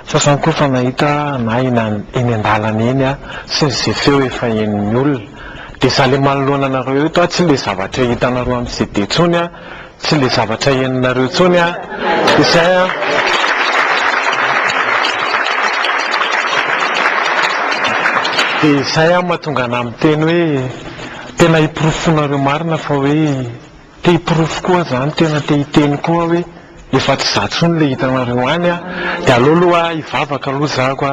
Sasany koa fa nahita na eny andalana eny sy ze feo efa hen'ny olona dia za le manoloana anareo eto tsy le zavatra hitanareo amin'ny CD tsony tsy le zavatra heninareo tsony dia izay dia izay mahatonga ana amin'ny teny hoe tena hiprofonareo marina fa hoe te hiprofo koa zany tena te hiteny koa hoe efa tsy zatsony le hitanareo any dia aloha hivavaka aloha zako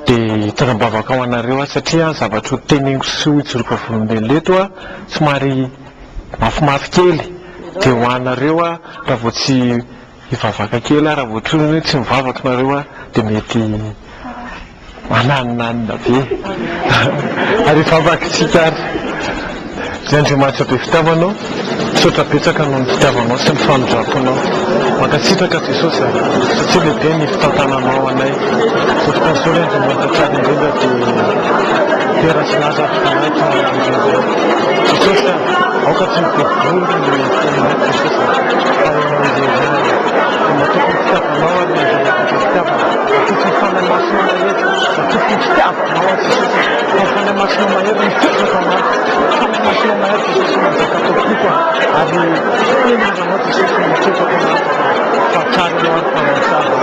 dia hitanambavaka ao anareo satria zavatra ho teneniko sy ho ijoroka volombelona eto somary mafimafy kely dia ho anareo raha vao tsy hivavaka kely raha vao otrony hoe tsy mivavaka nareo dia mety mananonanina be ary hivavakantsika ary zay Andriamanitra be fitiavanao misaotra betsaka noho ny fitiavanao sy ny famindraponao mankasitraka Jesosy satria lehibe ny fitantananao anay so fitansolo Andriamanitra tsara indrindra dia tera sy lazafinaitra Jesosy aoka tsy mibebololy ny teninay Jesosy fa enao izay matokony fitiavanao ary Andriamanitra fitiavana matokony fanay masina mahery matokony fitiavanao Jesosy fa fanay masina mahery mipetraka maro fanay masina mahery Jesosy manjaka tokoa ary teninanao Jesosy mipetraka maro fa tsaranao ary fanansara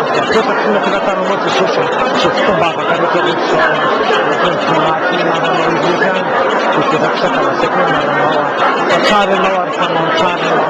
apetraka sy nampilatananao Jesosy so fitombavaka rehetrarehetra naranao izy any ipetraka sakalasaky naranao fa tsaranao ary fanantsaranao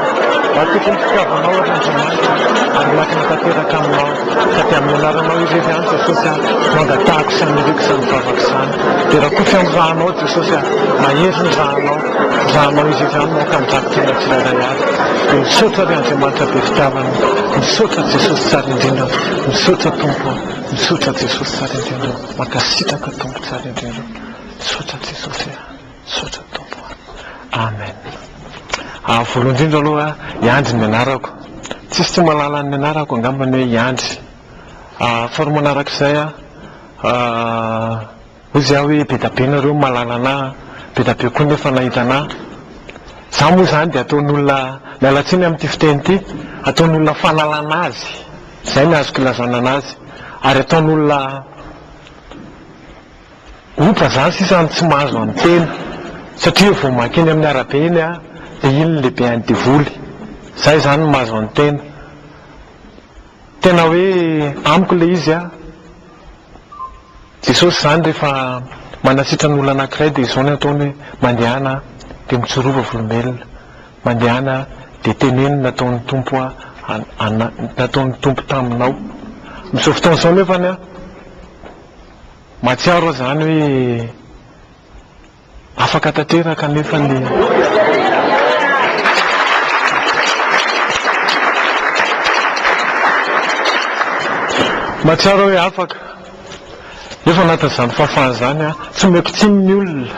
matokony fitiavanao ary Andriamanitra ary laky natateraka aminao sady amin'ny anaranao izy any Jesosy mangatahako sy aniriko sy mivavaka izany dia raha koa fiandrahanao Jesosy mahery ny rahanao izy any maokandrakotrena tsirairay azy dia misaotra ry Andriamanitra be fitiavana misaotra Jesosy tsara indrindra misaotra Tompo misaotra Jesosy tsara indrindra mankasitraka Tompo tsara indrindra misaotra Jesosy misaotra Tompo amen. Voalohany indrindra aloha iandry ny anarako tsisy tsy mahalala ny anarako angambany hoe iandry faharoa manarak'izay hozy aho hoe be da be nareo mahalala ana be da be koa nefa nahita ana za moa zany dia ataon'olona mialatsiny amin'ity fiteny ity ataon'olona fanalana azy izay ny azoko ilazana anazy ary ataon'olona opa zany sisany tsy mahazo amin'ny teny satria vao makeny amin'ny arabe eny dia iny ny lehibe any devoly izay zany ny mahazo amin'ny tena tena hoe amiko le izy Jesosy zany rehefa manasitra ny olona anankiray dia izao ny ataony hoe mandehana dia mitsorova volombelona mandehana dia teneny nataon'ny Tompo nataon'ny Tompo taminao misao fotoan'izao nefany matsiaro zany hoe afaka tanteraka nefa ny matsiaro hoe afaka nefa anatin'izany fahafahana zany tsy meko tsin'ny olona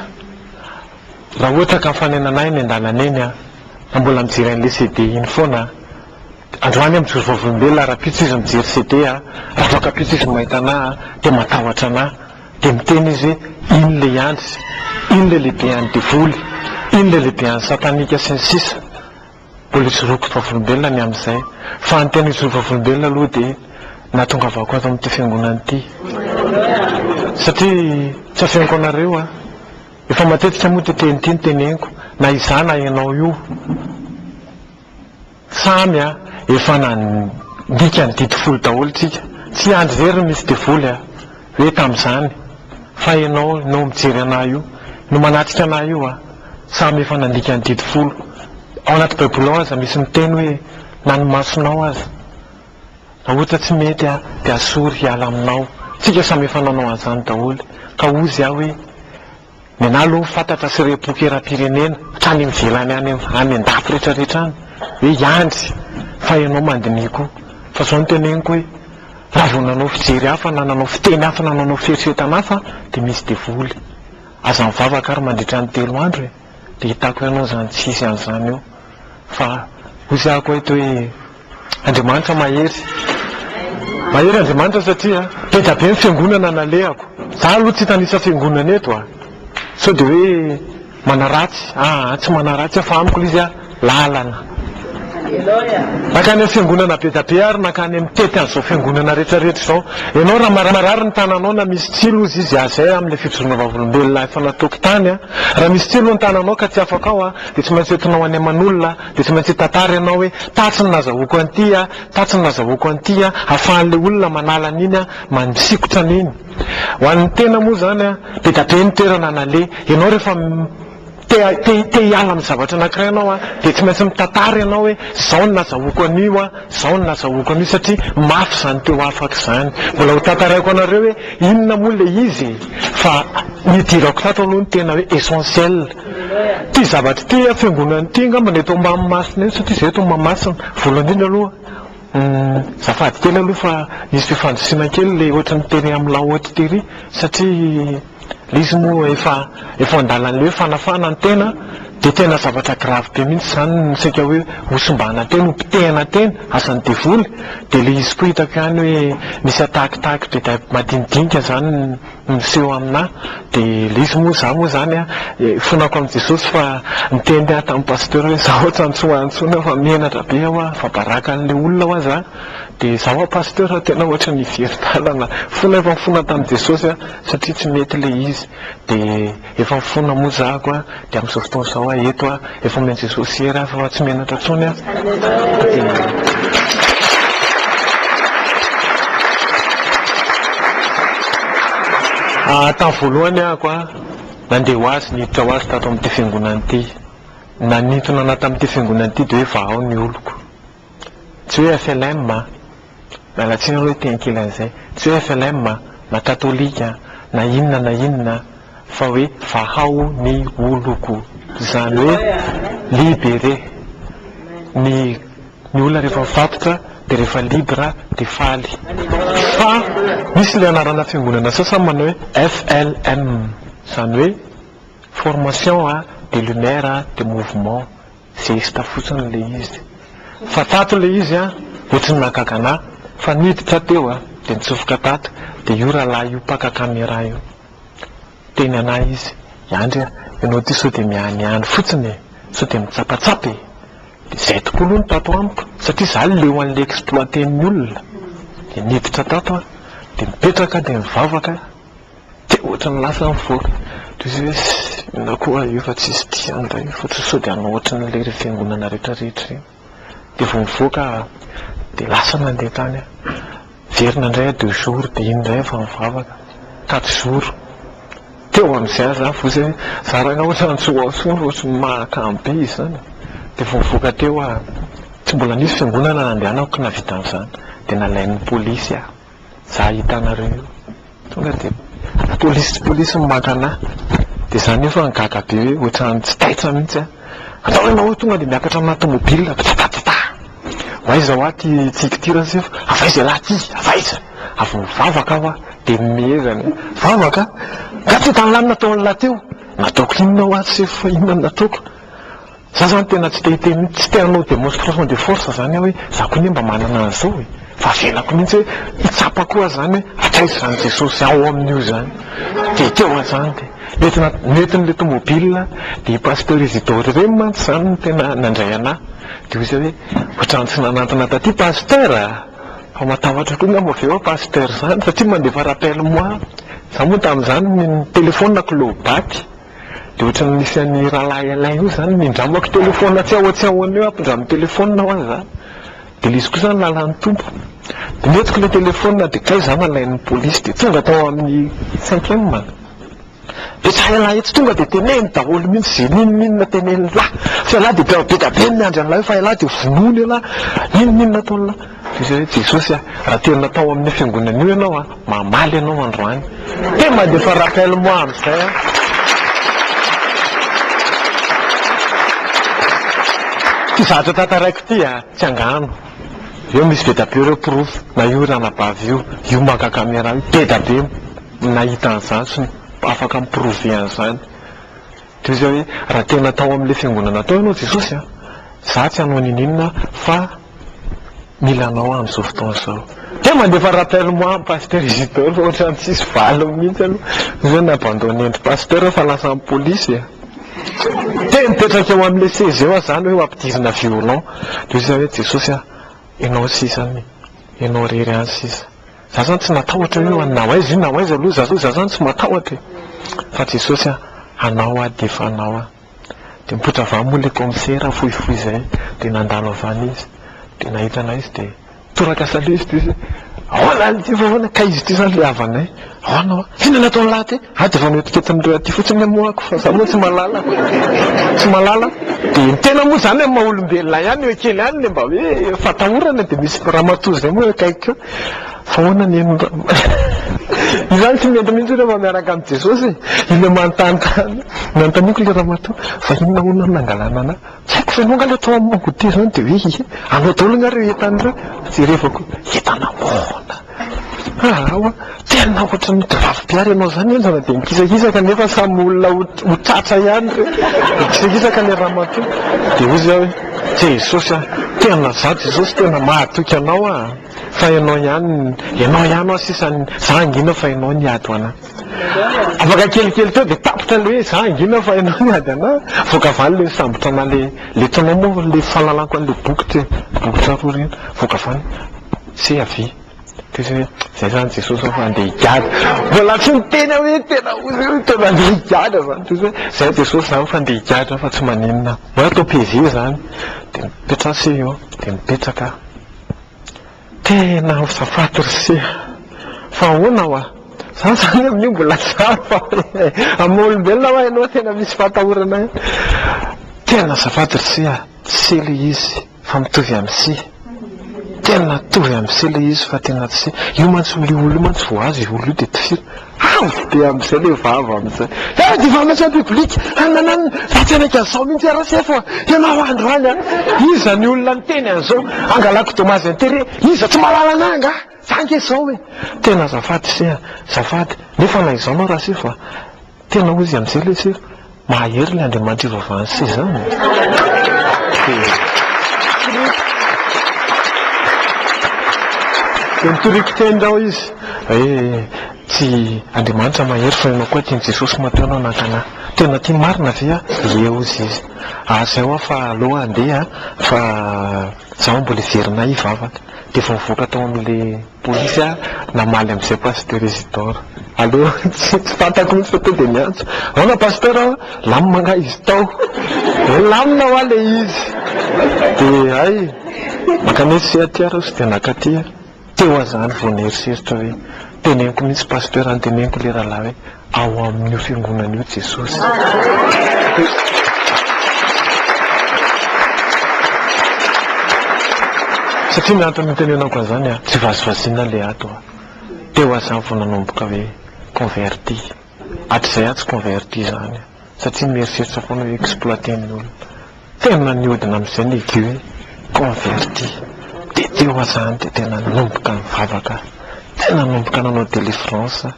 raha ohatra ka mifanenanay ny andalana eny na mbola mijery an'le CD iny foana androany mijoro vavolombelona raha pitsy izy mijery CD raha voaka pitsy izy mahita ana dia matahotra ana dia miteny izy hoe iny le iandry iny le lehibe any devoly iny le lehibe any satanika sy ny sisa mbola ijoroko vavolombelona ny amin'izay fa ny tena ijoro vavolombelona aloha dia natonga avako ato amin'ity fiangonana ity satria tsy afianako anareo efa matetika moa teteny ity ny teneniko na izana ianao io samy efa nandika ny didifolo daholo tsika tsy andry rery misy devoly hoe tamin'izany fa ianao no mijery ana io no manatrika ana io samy efa nandika ny didifolo ao anaty baiboly ao aza misy miteny hoe na ny masonao aza raha ohatra tsy mety dia asory hiala aminao tsika samy efa nanao an'izany daholo ka ozy hoe menalo fantatra sy repoky era-pirenena trany mivelany any an-dafy rehetrarehetra any hoe iandry fa ianao mandiniko fa zao ny teneniko hoe raha vao nanao fijery hafa na nanao fiteny hafa na nanao fieritreretana hafa dia misy devoly aza mivavaka ary mandritra ny 3 andro dia hitako ianao zany tsisy an'izany eo fa ozy ahako eto hoe Andriamanitra mahery Andriamanitra satria be da be ny fiangonana nalehako za aloha tsy tanisa fiangonana eto so dia hoe manaratsy tsy manaratsy fa amiko izy lalana Nakany fiangonana be da be ary nakany mitety an'izao fiangonana rehetrarehetra izao. Ianao raha marary ny tananao na misy tsilo izy azay amin'ilay fijoroana vavolombelona efa natoky tany a. Raha misy tsilo ny tananao ka tsy afaka ao a, dia tsy maintsy entinao any aman'olona, dia tsy maintsy tantara ianao hoe tatsy ny nazahoako an'ity a, tatsy ny nazahoako an'ity a, ahafahan'ilay olona manala an'iny a, manisikotra an'iny. Ho an'ny tena moa zany a, dia da be ny toerana nale. Ianao rehefa te hiala amin'ny zavatra anankiray ianao a, dia tsy maintsy mitantara ianao hoe zao ny nazahoako an'io a, zao ny nazahoako an'io, satria mafy zany teo afaka zany. Mbola ho tantaraiko anareo hoe inona moa le izy, fa nidirako tato aloha ny tena hoe essentiel. Ty zavatra ty a fiangonana ty ngamba ny eto Mahamasina eny, satria zay eto Mahamasina voalohany indrindra aloha zafady kely aloha fa nisy fifandrisiana kely le ohatran'ny tery amin'ny laoty tery, satria le izy moa efa andalan'le hoe fanafana ny tena, dia tena zavatra grave be mihitsy zany nisika hoe hosombana tena, ho pitehana tena asan'ny devoly. Dia le izy koa hitako ihany hoe misy atakitaky be da madinidinika zany miseho amina. Dia le izy moa za moa zany a fonako amin'i Jesosy fa miteny aho tamin'ny pasteur hoe za ohatsa antsoantsona fa mienatra be aho a, fa baraka an'le olona ho aza. Dia zaho a pasteur tena ohatra ny very-dalana, fona efa mifona tamin'i Jesosy a, satria tsy mety le izy. Dia efa mifona moa zako a, dia amin'izao fotoana izao a eto a, efa omeny Jesosy hery a, fa tsy menatra tsony a. Tamin'ny voalohany ahako a, nandeha ho azy, niditra ho azy tato amin'ity fiangonana ity. Nanintona anahy tamin'ity fiangonana ity dia hoe vahao ny oloko. Tsy hoe FLM a, mialatsiny aloha teny kely an'izay, tsy hoe FLM a, na katolika, na inona, fa hoe vahao ny oloko. Zany hoe libéré. Ny olona rehefa mifatotra dia rehefa libra dia faly. Fa misy le anarana fiangonana sasany manao hoe FLM, zany hoe formation de lumière de mouvement. Zesta fotsiny le izy. Fa tato le izy a, ohatrany mahakakana, fa niditra teo a, dia nitsofoka tato, dia io rahalahy io mpaka caméra io. Teny anahy izy, Andry ianao ty sao dia miany fotsiny, sao dia mitsapatsapy. Zay tokoa aloha ny tato amiko, satria za leo an'le exploiten'ny olona. Dia niditra tato a, dia mipetraka dia mivavaka, dia ohatrany lasa mivoaka. Dia izy hoe ina koa io fa tsisy tia andray, fa tsy sao dia anao ohatran'ilay fiangonana rehetrarehetra io. Dia vao mivoaka dia lasa nandeha tany a. Verina indray a 2 jours, dia iny indray efa mivavaka 4 jours. Teo amin'izay za fotsy hoe za raha ohatrany tsy ho aso ohatrany mahakamo be izy zany. Dia vao mivoaka teo a, tsy mbola nisy fiangonana nandehanako ka navita an'izany. Dia nalain'ny polisy a, za hitanareo tonga dia polisy maka anahy. Dia zany efa ngaga be hoe ohatrany tsy taitra mihitsy a. Atao ianao tonga dia miakatra amina tomobila, tatatata. Hoaiza ho aty tsikitira sefa, avaiza lahy ty, avaiza. Avy mivavaka aho a, dia mihezany, vavaka, nga tsy hitan'lahy nataon'ny lahy teo. Nataoko inona ho aty sefa, inona nataoko. Za zany tena tsy te-hiteny, tsy te hanao démonstration de force zany aho hoe za koa mba manana an'izao e. Fa velako mihitsy hoe hitsapa koa zany hoe atraizy zany Jesosy ao amin'io zany. Dia teo a zany dia nentin'le tomobile dia pasteur Isidore ireny mantsy zany no tena nandray anahy. Dia izy hoe ohatrany tsy nanantona taty pasteur a, fa matahotra koa ngamba aveo pasteur zany satria mandefa rappel moi. Za moa tamin'izany ny telefonako lobaky. Dia ohatrany nisy an'ny rahalahy io zany nindramako telefona tsy ao eo ampindramy telefona ho azy za. Dia le izy koa zany lalan'ny tompo. Dia netiko le telefona dia kay za nalain'ny polisy dia tonga tao amin'ny 5e mana. Dia tsy lahy etsy tonga dia teneny daholo mihitsy izay ninona teneny lahy. Fa lahy dia be da be miandry an'lahy fa lahy dia vonony lahy. Inona ataony lahy. Izy hoe Jesosy a, raha tena tao amin'ny fiangonana io ianao a, mamaly ianao androany. Dia mandefa rappel moi amin'izay a. Ty zavatra tantaraiko ty a, tsy angano. Eo misy be da be ireo proof, na io ranabavy io maka caméra io, be da be nahita an'izany sy afaka miprouver an'izany. Dia izy hoe raha tena tao amin'ilay fiangonana tao ianao Jesosy a, za tsy hanao ninona fa mila anao amin'izao fotoana izao. Dia mandefa rappel moi amin'ny pasteur Isidore fa ohatrany tsisy valo mihitsy aloha. Izy hoe nabandonné ny pasteur fa lasa amin'ny polisy a. Dia mipetraka eo amin'le seza eo zany hoe ampidirina violon de izy hoe Jesosy ianao sisany ianao rery any sisa za zany tsy natahotra hoe na aiza io na aiza aloha za zany tsy matahotra fa Jesosy anao de efa anao de mipotra avy moa le commissaire fohifohy zay de nandalo avany izy de nahitana izy de toraka sale izy de izy ahoana ty foana ka izy ty zany le havanay ahoana fina nataony lahy ty de efa noetiketin'ireo aty fotsiny amoako fa za moa tsy malala de tena moa zany amin'ny maha-olombelona ihany eo kely ihany le mba hoe fatahorana de misy ramatoa zay moa akaikeo fa hoana ny izany tsy mety mihitsy rehefa miaraka amin'ny Jesosy ile manontany nanontaniko le ramatoa fa inona hoana nangalana ana tsy haiko fa nongala atao amin'ny mangote zany de hoe anao daholo ngareo entan'ireo jerevako entana moana tena ohatra ny dravim-piary ianao zany enjana de mikisakisaka nefa samy olona ho tratra ihany mikisakisaka le ramatoa de ozy aho hoe Jesosy tena za Jesosy tena mahatoky anao fa ianao ihany sisany za angina fa ianao niady ho anahy afaka kelikely teo de tapitra le hoe za angina fa ianao niady anahy voaka avany le sambotra ana le tonao moa le fahalalako an'le bokotra roa reny voaka avany se avy zay zany Jesosy fa andeha higady mbola tsy miteny hoe tena tena andeha higady zany hoe zay Jesosy zany fa andeha higady fa tsy maninona hoe atao PV zany de mipetra se eo de mipetraka tena zafaty rse fa ahoana ho zany zany amin'io mbola tsara fa amin'ny olombelona ho ianao tena misy fatahorana tena zafaty rse tsy le izy fa mitovy amin'ny si tena tovy amin'izay le izy fa tena tsy io mantsy le olo io mantsy vo azy olo io de tifiry de amin'izay le vava amin'izay de vamatsy publique nanany vatyanaka an'izao mihitsy arasy fa ianao andro any izy zany olona ny teny an'izao angalako dommage intérêt izy tsy malala ananga zange zao hoe tena zafaty se zafaty nefa na izao anao raha se fa tena ozy amin'izay le se mahery le Andriamanitra ivavahany se zany de mitoriky tendrao izy hoe tsy Andriamanitra mahery fa ianao koa tiany Jesosy mateo anao nankana tena tia marina ve eo izy izy zay hoa fa aloha andeha fa zaho mbola verina ivavaka de fa mivoaka tao amin'le polisy namaly amin'izay pasteur Isidore aloha tsy fantako mihitsy fa to de miantso ahoana pasteur lamina izy tao lamina hoa le izy de ay makanetsy se aty arosy de nakaty teo azany vo nieriseritra hoe teneniko mihitsy pasteur anteneniko le rahalahy hoe ao amin'io fiangonana io Jesosy satria miantony nitenenako an'izany tsy vazivazina le ato teo azany vo nanomboka hoe converti hatrizay tsy converti zany satria mieriseritra foana hoe exploiten'ny olo tena niodina amin'izay legiu hoe converti de teo azany de tena nomboka mivavaka tena nomboka nanao délivrance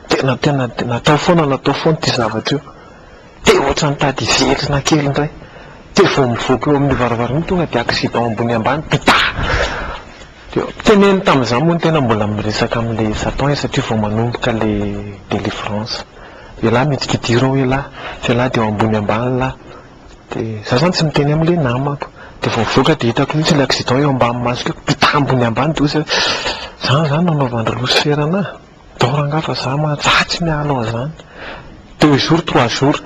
tena natao foana ty zavatra io de ohatra nitady verina kely indray de vo mivoaka eo amin'ny varavarana tonga de accident ambony ambany pita de teneny tamin'izany moa tena mbola miresaka amin'le Satan satria vo manomboka le délivrance e lahy mitsikidiro hoe lahy fe lahy de eo ambony ambany lahy de za zany tsy miteny amin'le namako de vo mivoaka de hitako mihitsy le accident eo ambany masoko pita ambony ambany de ozy zany nanaovandry losifera anahy doranga fa za tsy mialo zany 2 jours 3 jours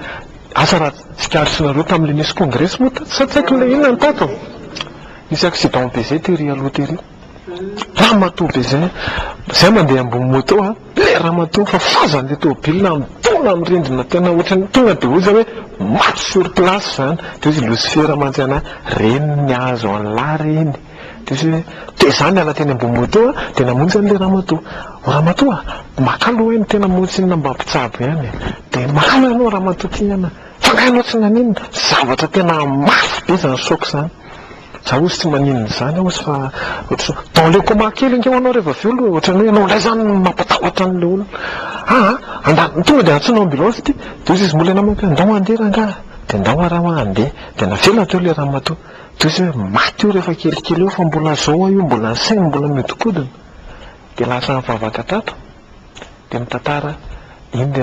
asa raha tsikaritsinareo tam'le nisy congrès moa satsaiko le inona ny tato nisy accident be zay tery aloha tery ramatoa be zay mandeha ambony moto le ramatoa fa fazany le tômôbila mitona amin'ny rindrina tena ohatrany tonga de ozy hoe maty sur place zany de ozy losifera mantsy anahy reny ny azo an'lahy reny de zany ala teny ambony moto de namonjy an'le ramatoa makalo eny tena montsy mba mpitsabo ihany de makalo ianao ramatoa ty ana fa ngainao tsy naninona zavatra tena mafy be zany soko zany za ozy tsy maninona zany ozy fa dans le coma kely inkeo anao rehefa violo ohatrany hoe ianao lay zany mampatahotra an'le olo tonga de antsoina ambulance ty de ozy izy mbola namako andao andeha ranga de ndao araha andeha de navela teo le ramatoa de ozy hoe maty io rehefa kelikely eo fa mbola zao io mbola sainy mbola miodikodina de lasa mivavaka tato de mitantara iny le